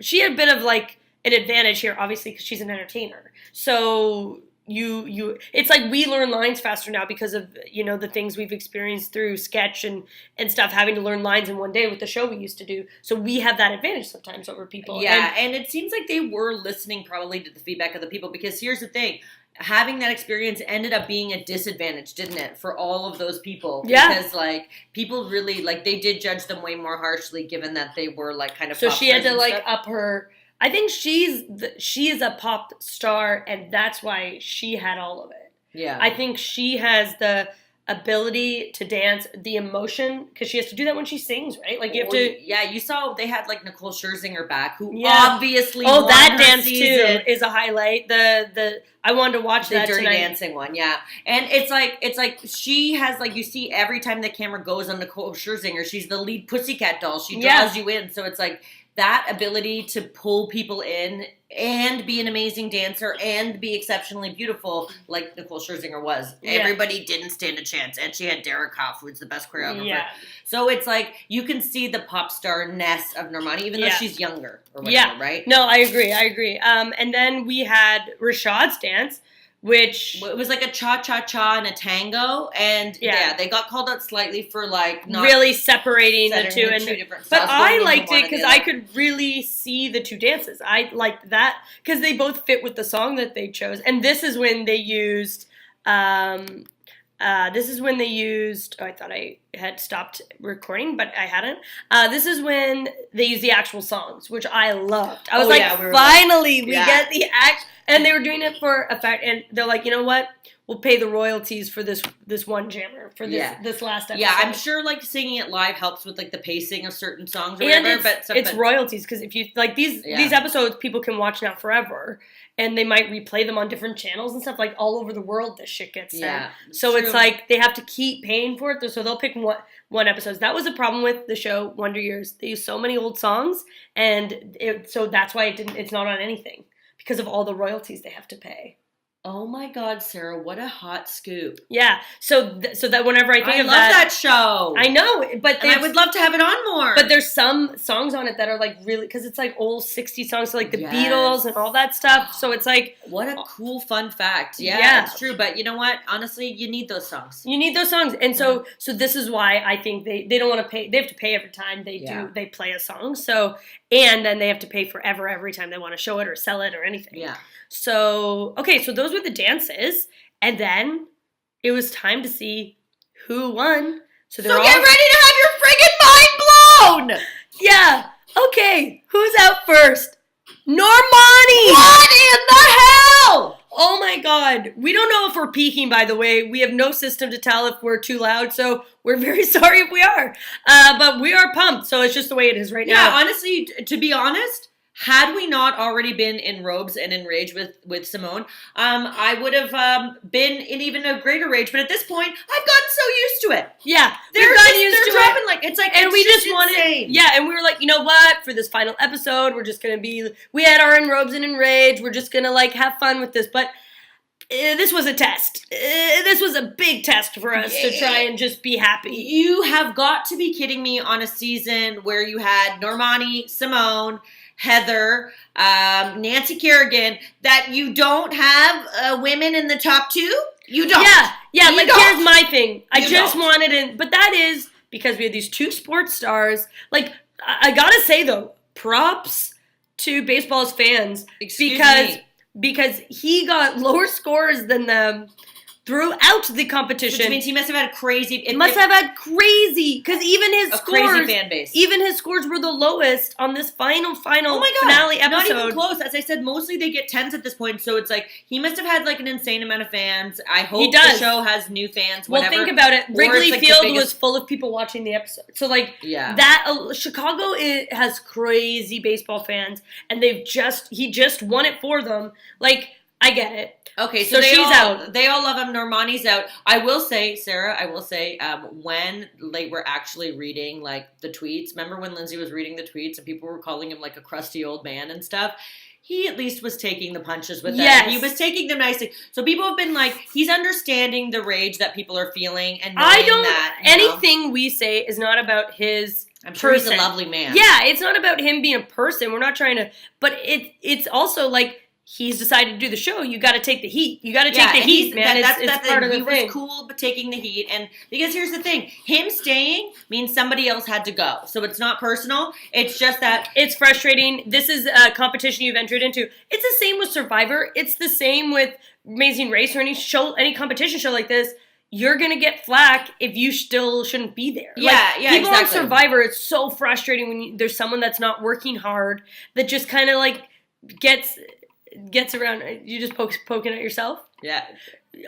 She had a bit of like an advantage here, obviously, because she's an entertainer. So, it's like we learn lines faster now because of, the things we've experienced through sketch and stuff, having to learn lines in one day with the show we used to do. So we have that advantage sometimes over people. Yeah, and it seems like they were listening probably to the feedback of the people, because here's the thing. Having that experience ended up being a disadvantage, didn't it, for all of those people? Yeah. Because, like, people really, like, they did judge them way more harshly, given that they were, like, kind of So pop she had to, stars and like, stuff. up her... I think she is a pop star, and that's why she had all of it. Yeah. I think she has the ability to dance, the emotion, because she has to do that when she sings, right? Like, you have to... Yeah, you saw they had, like, Nicole Scherzinger back, who Yeah. obviously Oh, won that her dance, season. too, is a highlight. I wanted to watch The that Dirty tonight. Dancing one, yeah. And it's like she has, like, you see every time the camera goes on Nicole Scherzinger, she's the lead pussycat doll. She draws you in. So it's like that ability to pull people in and be an amazing dancer and be exceptionally beautiful, like Nicole Scherzinger was. Yeah. Everybody didn't stand a chance. And she had Derek Hough, who's the best choreographer. Yeah. So it's like you can see the pop star-ness of Normani, even though Yeah. she's younger or whatever, right? No, I agree. And then we had Rashad's dance, which... It was like a cha-cha-cha and a tango, and Yeah. they got called out slightly for like not really separating the two. setting different But styles, I going liked into one it or because the I other. could really see the two dances. I liked that because they both fit with the song that they chose. And this is when they used... Oh, I thought I had stopped recording, but I hadn't. This is when they used the actual songs, which I loved. I was finally, we get the act. And they were doing it for effect, and they're like, you know what? We'll pay the royalties for this one jammer, for this last episode. Yeah, I'm sure like singing it live helps with like the pacing of certain songs or and whatever. it's royalties, because if you like these episodes, people can watch now forever, and they might replay them on different channels and stuff, like all over the world. This shit gets sent. Yeah, so true. it's like they have to keep paying for it, so they'll pick one episode. That was the problem with the show Wonder Years. They used so many old songs, and so that's why it's not on anything, because of all the royalties they have to pay. Oh my God, Sarah, what a hot scoop. Yeah, so that whenever I think I of love that show. I know, but and I would love to have it on more. But there's some songs on it that are like really, because it's like old 60s songs, so like the Beatles and all that stuff. So it's like, what a cool fun fact. Yeah, it's true. But you know what? Honestly, you need those songs. You need those songs, and so this is why I think they don't want to pay. They have to pay every time they play a song. So and then they have to pay forever every time they want to show it or sell it or anything. Yeah. So okay, so those were the dances, and then it was time to see who won. So get ready to have your friggin' mind blown! Yeah. Okay. Who's out first? Normani! What in the hell? Oh my God. We don't know if we're peaking, by the way. We have no system to tell if we're too loud, so we're very sorry if we are. But we are pumped, so it's just the way it is right now. Yeah, honestly, to be honest, had we not already been in robes and in rage with Simone, I would have been in even a greater rage. But at this point, I've gotten so used to it. Yeah, they're dropping like it's like, and it's we just insane. wanted, yeah, and we were like, you know what? For this final episode, we're just gonna be. We had our in robes and in rage. We're just gonna like have fun with this, but. This was a test. This was a big test for us to try and just be happy. You have got to be kidding me on a season where you had Normani, Simone, Heather, Nancy Kerrigan, that you don't have women in the top two? You don't. Yeah, You like don't. here's my thing. I just don't. wanted it, but that is because we had these two sports stars. Like, I gotta say though, props to baseball's fans because he got lower scores than them throughout the competition. Which means he must have had a crazy... Because even his scores... crazy fan base. Even his scores were the lowest on this final Oh my God, finale episode. not even close. As I said, mostly they get 10s at this point, so it's like, he must have had like an insane amount of fans. I hope the show has new fans, whatever. Well, think about it. Wrigley like Field was full of people watching the episode. So like, Chicago has crazy baseball fans, and he just won it for them. Like, I get it. Okay, so she's out. They all love him. Normani's out. I will say, Sarah, when they were actually reading, like, the tweets, remember when Lindsay was reading the tweets and people were calling him, like, a crusty old man and stuff? He at least was taking the punches with them. Yes. He was taking them nicely. So people have been like, he's understanding the rage that people are feeling and knowing anything we say is not about his I'm sure he's a lovely man. Yeah, it's not about him being a person. We're not trying to, but it's also like, he's decided to do the show. You got to take the heat. You got to take the heat, man. It's part of the thing. He was cool, but taking the heat. And because here's the thing, him staying means somebody else had to go. So it's not personal. It's just that it's frustrating. This is a competition you've entered into. It's the same with Survivor. It's the same with Amazing Race or any competition show like this. You're going to get flack if you still shouldn't be there. People on Survivor, it's so frustrating when there's someone that's not working hard that just kind of like gets around. You just poking at yourself. Yeah.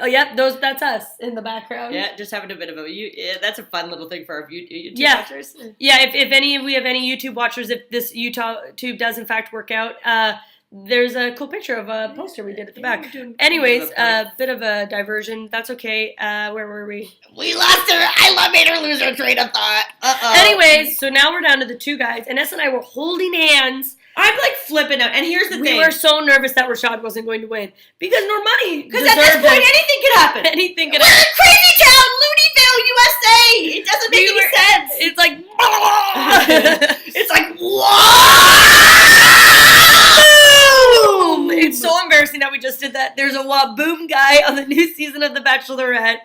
Oh, yep. That's us in the background. Yeah, just having a bit of that's a fun little thing for our YouTube watchers. Yeah. If we have any YouTube watchers, if this YouTube does in fact work out, there's a cool picture of a poster we did at the back. Anyways, a bit of a diversion. That's okay. Where were we? We lost her. I made her lose her train of thought. Uh-oh. Anyways, so now we're down to the two guys. Inessa and I were holding hands. I'm like flipping out. And here's the thing. We were so nervous that Rashad wasn't going to win. Because Normani Because at this point, anything could happen. Anything could happen. happen. We're in Crazy Town, Looneyville, USA. It doesn't make any sense. It's like... it's like, what? It's so embarrassing that we just did that. There's a Waboom guy on the new season of The Bachelorette,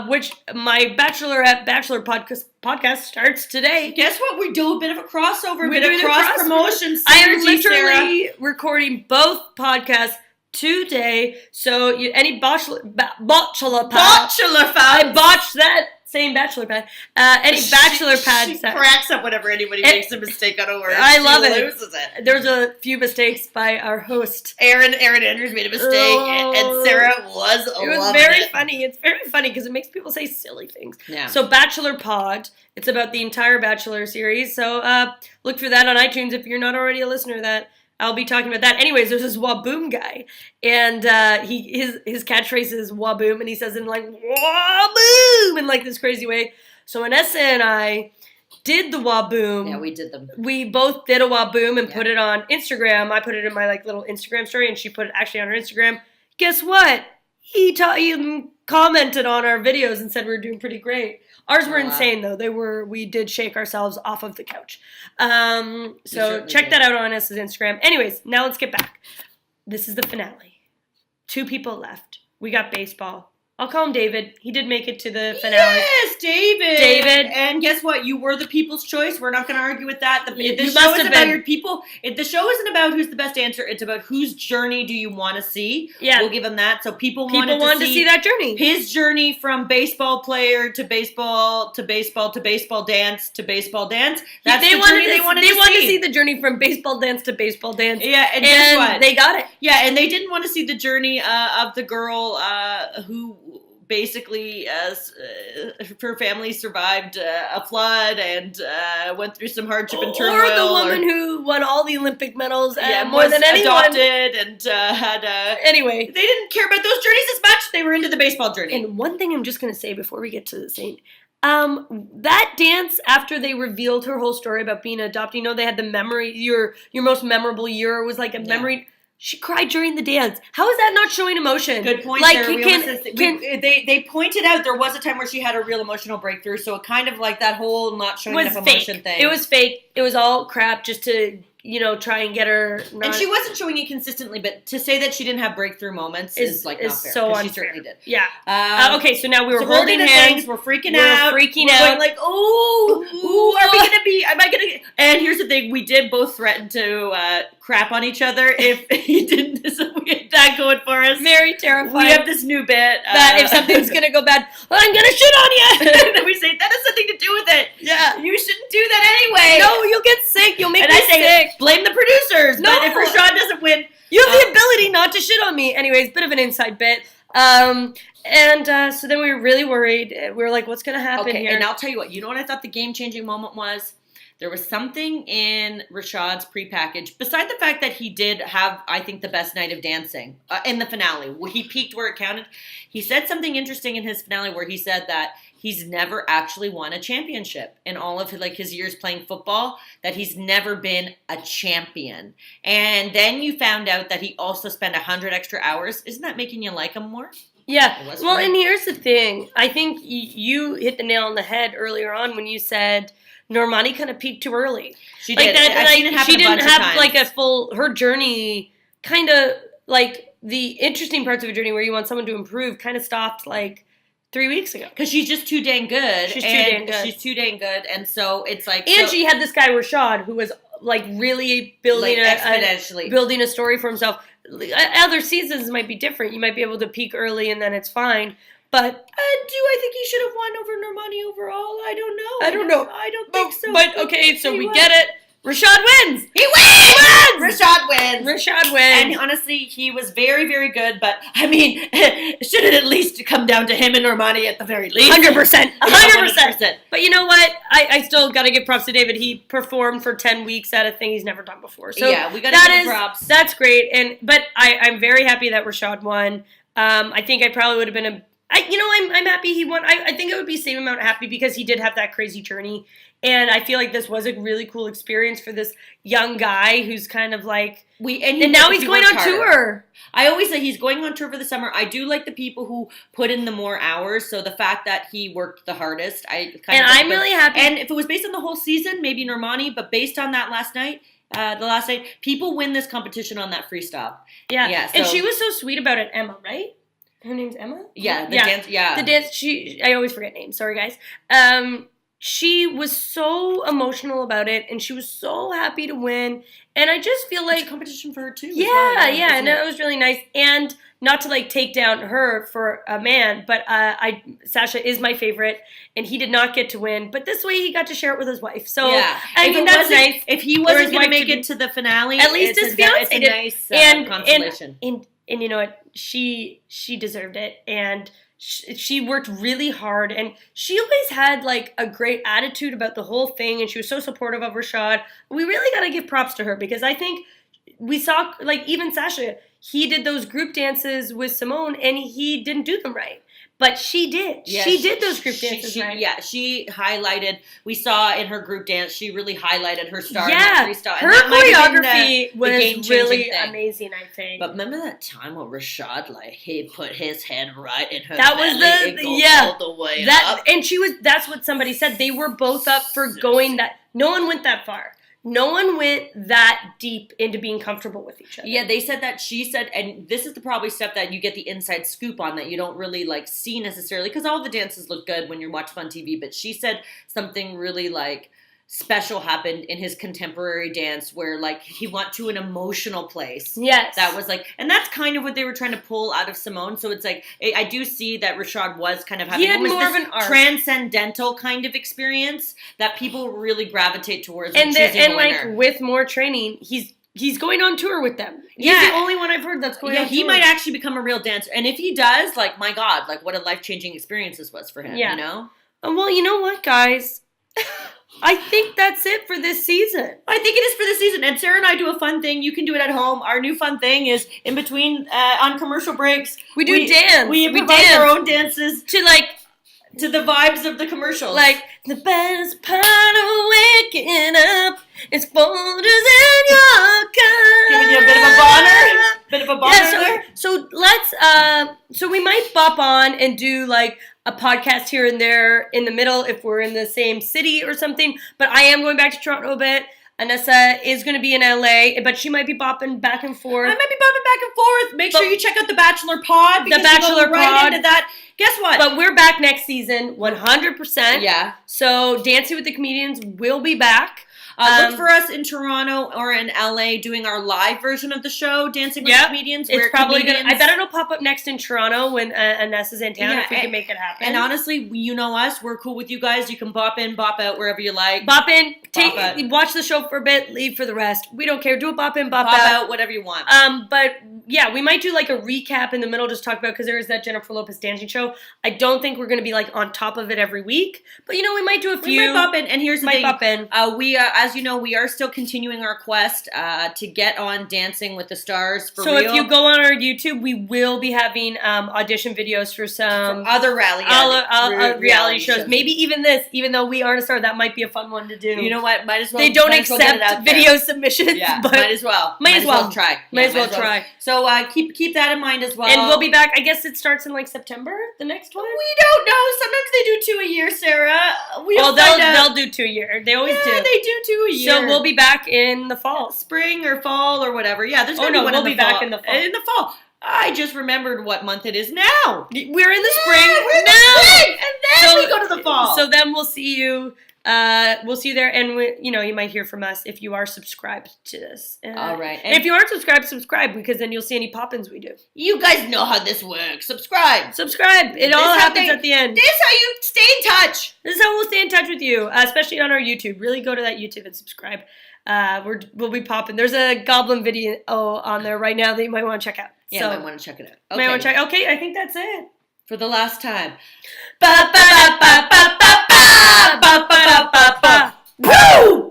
which my Bachelor podcast starts today. Guess what? We do a bit of a crossover, a bit of cross promotion. I am literally recording both podcasts today. So any bachelor pad, I botched that. Same bachelor pad. Any bachelor pad. She cracks up whenever anybody makes a mistake on a word. I love it. Loses it. There's a few mistakes by our host. Aaron Andrews made a mistake, and Sarah was It was very funny. It's very funny because it makes people say silly things. Yeah. So Bachelor Pod, it's about the entire Bachelor series. So look for that on iTunes if you're not already a listener of that. I'll be talking about that. Anyways, there's this Waboom guy, and his catchphrase is Waboom, and he says it in like Waboom in like this crazy way. So Inessa and I did the Waboom. Yeah, we did them. We both did a Waboom and put it on Instagram. I put it in my like little Instagram story, and she put it actually on her Instagram. Guess what? He commented on our videos and said we were doing pretty great. Ours were insane though. We did shake ourselves off of the couch. So check that out on Inessa's Instagram. Anyways, now let's get back. This is the finale. 2 people left. We got baseball. I'll call him David. He did make it to the finale. Yes, David. David. And guess what? You were the people's choice. We're not going to argue with that. The show isn't about your people. The show isn't about who's the best answer. It's about whose journey do you want to see. Yeah. We'll give him that. So people wanted to see that journey. His journey from baseball player to baseball to baseball to baseball dance to baseball dance. That's the journey they wanted to see. They wanted to see the journey from baseball dance to baseball dance. Yeah, and guess what? They got it. Yeah, and they didn't want to see the journey of the girl who basically her family survived a flood and went through some hardship and turmoil. Or the woman who won all the Olympic medals more than anyone. Adopted and had anyway, they didn't care about those journeys as much. They were into the baseball journey. And one thing I'm just going to say before we get to the scene. That dance after they revealed her whole story about being adopted, they had the memory, your most memorable year was like a memory. She cried during the dance. How is that not showing emotion? Good point. Like, they pointed out there was a time where she had a real emotional breakthrough, so it kind of like that whole not showing enough emotion thing. It was fake. It was all crap just to try and get her. And she wasn't showing it consistently, but to say that she didn't have breakthrough moments is like not fair. So unfair. She certainly did. Yeah. Okay, so now we were holding hands. We're freaking out. We're going out. Like, ooh, are we gonna be? Am I gonna? And here's the thing: we did both threaten to crap on each other if he didn't. So we had that going for us. Very terrifying. We have this new bit that if something's gonna go bad, I'm gonna shit on you. And then we say that has nothing to do with it. Yeah, you shouldn't do that anyway. No, you'll get sick. You'll make me sick. Blame the producers. No. But if Rashad doesn't win, you have the ability not to shit on me. Anyways, bit of an inside bit. So then we were really worried. We were like, what's going to happen here? And I'll tell you what. You know what I thought the game-changing moment was? There was something in Rashad's prepackaged, beside the fact that he did have, I think, the best night of dancing in the finale. He peaked where it counted. He said something interesting in his finale where he said that he's never actually won a championship in all of his years playing football, that he's never been a champion. And then you found out that he also spent 100 extra hours. Isn't that making you like him more? Yeah. Well, and here's the thing. I think you hit the nail on the head earlier on when you said Normani kind of peaked too early. She did. She didn't have like a full, her journey kind of like the interesting parts of a journey where you want someone to improve kind of stopped like 3 weeks ago. Because she's just too dang good. She's too dang good. And so it's like... And she had this guy, Rashad, who was like really building exponentially. Building a story for himself. Other seasons might be different. You might be able to peak early and then it's fine. But do I think he should have won over Normani overall? I don't know. I don't think so. But okay, so we get it. Rashad wins. He wins. Rashad wins. And honestly, he was very, very good. But I mean, should it at least come down to him and Normani at the very least? 100%. 100%. But you know what? I still got to give props to David. He performed for 10 weeks at a thing he's never done before. So yeah, we got to give props. That's great. But I'm very happy that Rashad won. I think I probably would have been I'm happy he won. I think I would be same amount happy because he did have that crazy journey. And I feel like this was a really cool experience for this young guy who's kind of like... And now he's going on tour. I always say he's going on tour for the summer. I do like the people who put in the more hours. So the fact that he worked the hardest, I'm really happy. And if it was based on the whole season, maybe Normani, but based on that last night, people win this competition on that freestyle. Yeah. And she was so sweet about it, Emma, right? Her name's Emma? Yeah, dance, yeah. The dance, I always forget names, sorry guys. She was so emotional about it, and she was so happy to win. And I just feel like... It's a competition for her, too. Yeah, and it was really nice. And not to, like, take down her for a man, but Sasha is my favorite, and he did not get to win. But this way, he got to share it with his wife. So, yeah. I mean, that's nice. If he wasn't going to make it to the finale, at least his fiancé did. It's a nice consolation. And you know what? She deserved it, and she worked really hard, and she always had like a great attitude about the whole thing, and she was so supportive of Rashad. We really got to give props to her because I think we saw, like, even Sasha, he did those group dances with Simone, and he didn't do them right. But she did. Yeah, she did those group dances right. Yeah, she highlighted. We saw in her group dance, she really highlighted her star. Yeah, freestyle. Her choreography was really amazing, I think. But remember that time when Rashad, like, he put his hand right in her that belly? Was all the way up. And that's what somebody said. They were both up for going that. No one went that far. No one went that deep into being comfortable with each other. Yeah, they said that. She said, and this is the probably stuff that you get the inside scoop on that you don't really like see necessarily because all the dances look good when you're watching on TV. But she said something really like special happened in his contemporary dance where like he went to an emotional place. Yes. That was like, and that's kind of what they were trying to pull out of Simone. So it's like, I do see that Rashad was kind of having more of an arc. Transcendental kind of experience that people really gravitate towards. And like with more training, he's going on tour with them. He's the only one I've heard that's going on tour. He might actually become a real dancer. And if he does, like, my God, like what a life-changing experience this was for him, you know? Well, you know what, guys? I think that's it for this season. I think it is for this season. And Sarah and I do a fun thing. You can do it at home. Our new fun thing is in between, on commercial breaks. We dance. We improvise our own dances to the vibes of the commercials. Like, the best part of waking up is Folgers in your car. Giving you a bit of a bonner there. So let's, so we might bop on and do like a podcast here and there in the middle if we're in the same city or something. But I am going back to Toronto a bit. Inessa is going to be in LA, but she might be bopping back and forth. I might be bopping back and forth. Make sure you check out the Bachelor Pod. The Bachelor Pod. Right into that. Guess what? But we're back next season, 100%. Yeah. So Dancing with the Comedians will be back. Look for us in Toronto or in LA doing our live version of the show, Dancing with Comedians. It's probably going to... I bet it'll pop up next in Toronto when Inessa's in town if we can make it happen. And honestly, you know us. We're cool with you guys. You can bop in, bop out wherever you like. Bop in, watch the show for a bit, leave for the rest. We don't care. Do a bop in, bop out, whatever you want. But yeah, we might do like a recap in the middle, just talk about, because there is that Jennifer Lopez dancing show. I don't think we're going to be like on top of it every week. But you know, we might do a few. We might bop in. And here's the thing. Bop in. As you know, we are still continuing our quest to get on Dancing with the Stars for real. So if you go on our YouTube, we will be having audition videos for some other reality shows. Maybe even this, even though we aren't a star, that might be a fun one to do. You know what? Might as well. They don't accept video submissions. Yeah, but might as well. Might as well try. Might as well try. So So keep that in mind as well. And we'll be back. I guess it starts in like September, the next one? We don't know. Sometimes they do 2 a year, Sarah. They'll do 2 a year. They always do. Yeah, they do 2 a year. So we'll be back in the fall. Spring or fall or whatever. Yeah, there's going to be one we'll be back in the fall. In the fall. I just remembered what month it is now. We're in the spring. We're in the spring, and then we go to the fall. So then we'll see you. We'll see you there, and you might hear from us if you are subscribed to this. All right. And if you aren't subscribed, subscribe, because then you'll see any pop-ins we do. You guys know how this works. Subscribe. It all happens at the end. This is how you stay in touch. This is how we'll stay in touch with you, especially on our YouTube. Really go to that YouTube and subscribe. We'll be popping. There's a goblin video on there right now that you might want to check out. Yeah, I might want to check it out. Okay, I think that's it. For the last time. Woo!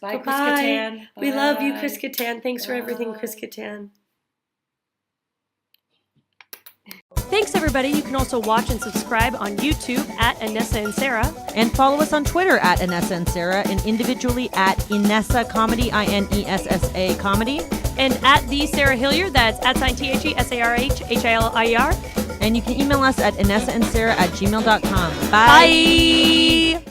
Bye, Chris Kattan. We love you, Chris Kattan. Thanks for everything, Chris Kattan. Thanks, everybody. You can also watch and subscribe on YouTube at Inessa and Sarah. And follow us on Twitter at Inessa and Sarah, and individually at Inessa Comedy, INESSA Comedy. And at the Sarah Hillier, that's at SarahHillier. And you can email us at InessaandSarah@gmail.com. Bye.